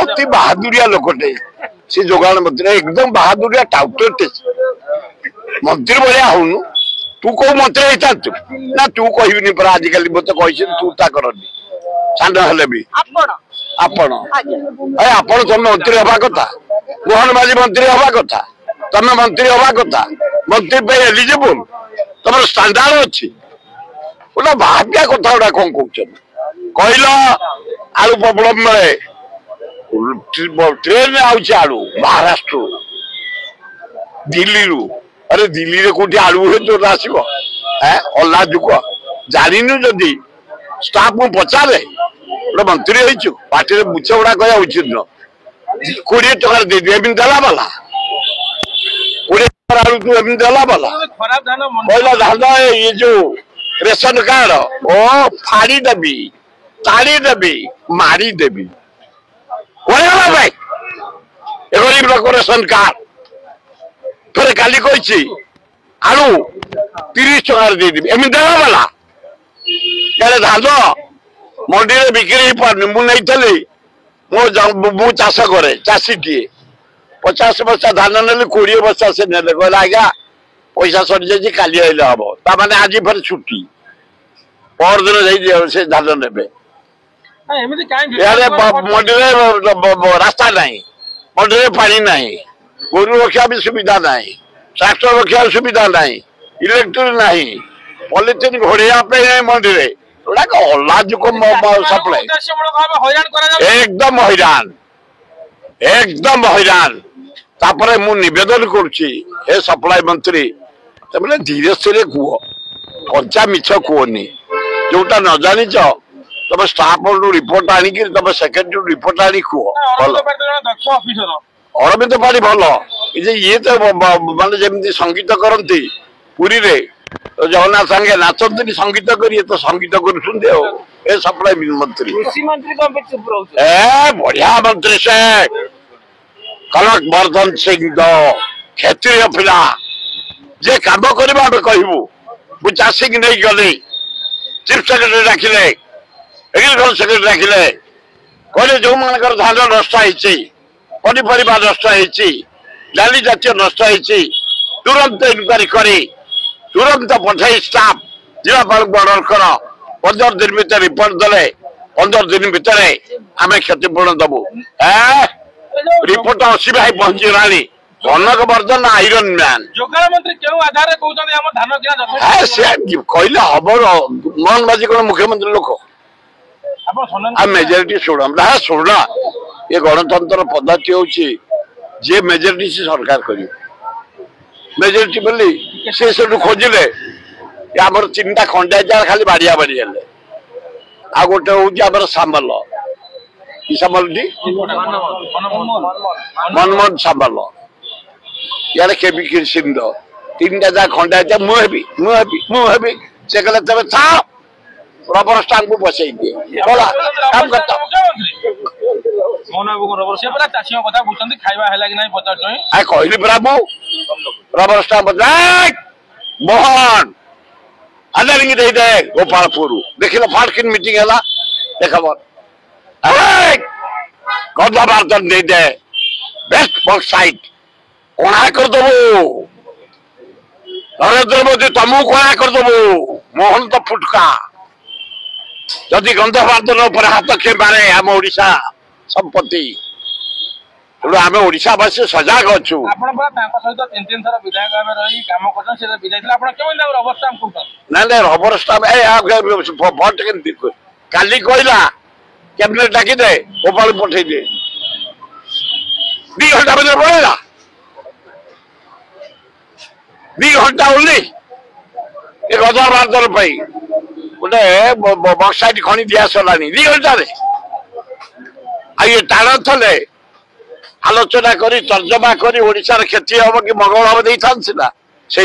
अति बहादुरिया लोकटे से जोगाण मंत्री एकदम बहादुरिया टाउटरटे मंत्री भाया हूँ तू कौ मंत्री होता ना तू कहबी पर आजिकल मत कही तू ता करनी सान हेले भी आपण तुम मंत्री हवा कथा मोहन माझी मंत्री हवा कथा तुम मंत्री हवा कथा मंत्री एलिजिबल तुम स्टैंडर्ड अच्छी गोटे भाग्या कथा गुड़ा कौन कहल आलू प्रॉब्लम मिले ट्रेन आलू महाराष्ट्र दिल्ली रू अरे दिल्ली रे कोठी आलू हे तो आसो अल्ला जुग जानिनु जदि स्टाफ को पचारे गोटे मंत्री हो पार्टी बुच गुड़ा कह उचित न 20 टका दे दिए देला वाला 20 टका आलू तू एम देला वाला कहला धान ये जो रेशन कार्ड ओ फाड़ी देवी ताड़ी देवी मारी देवी भाई गरीब लोक रेशन कार्ड फिर काली कही आलू 30 टका देदेवी एम देला वाला यार धान मंडी में बिक्री पारनी मु चाष करे चाषी टीए 50 बस्ता धान ने 20 बस्ता से ने कहला आज्ञा पैसा सरी जाइए काली आइले हम ताने आज फिर छुट्टी पर दिन से धान ने मंडी रास्ता ना मंडी में पानी ना गोरु रक्षा भी सुविधा ना ट्राक्टर रक्षा सुविधा ना इलेक्ट्रिक ना पॉलिथिन घोड़िया मंडी में सप्लाई एकदम हैरान तापर मु निवेदन करुच्ची सप्लाई मंत्री तमें धीरे धीरे कह कंचा मिछ कहनी जोटा न जानी तुम स्टाफ रिपोर्ट आणिक तुम सेक्रेटरी रिपोर्ट आनी कह अरविंद पाढ़ी भल ये तो मानते जमी संगीत करती पुरी रे जगन्नाथ संगे नाचती संगीत करिए तो संगीत कर सप्लाई मंत्री बढ़िया मंत्री से कनक वर्धन सिंह क्षेत्रीय पिला जे काम करवा कहबू मु चाषी की नहीं गली चीफ सेक्रेटरी डाकिले एग्रीकल्चर सेक्रेटरी डाकिले कहले जो मान धान नष्ट पनीपरिया नष्ट डाली जातीय नष्ट तुरंत इनक्वारी करी तुरंत पठाई स्टाफ जिलापाल को अर्डर कर 15 दिन भीतर रिपोर्ट दे 15 दिन भीतर आम क्षतिपूर्ण दबू रिपोर्ट 80 भाई पहुंची गलानी कनक वर्धन आयरन मैन कहले हम मोहन माझी कौन मुख्यमंत्री लोक मेजोरिटी शुणा शुणा ये गणतंत्र पद्धति हूँ जे मेजोरिटी से सरकार कर मेजोरिटी बोली से खोजिले आमर 3टा खंडा खाली बाड़िया बाड़ी आ गोटे हूँ सामल सामल मनमोहन सामल यार केबी सिंध 3टा जहाँ खंडा मुझे से कहले तब था रबर स्टाम्प को बसई दिए काम करता कहली परा मु रबर स्टाम्प मोहन आदरणीय दे दे गोपालपुर देखिल फाट किन मीटिंग है देख गंधावर्धन दे दे बेस्ट बक्साइट कणा कर दबू नरेंद्र मोदी तुमको कणा कर दबू मोहन तो फुटका जदि गंधावर्धन हाथ खे मारे आम ओडिशा संपत्ति आम ओडावासी सजग अच्छु ना रबर स्टाम्प भोट काली कहला कैबिनेट डाकी दे गोपाल पठे दे 2 घंटा बजे पड़ेगा 2 घंटा ओनली एक 1000 गोटे बक्साइट खणी दिया सरलानी 2 घंटा ये टाण थे आलोचना करी तर्जमा करी ओडिशार क्षति हम कि मंगल हम दे था से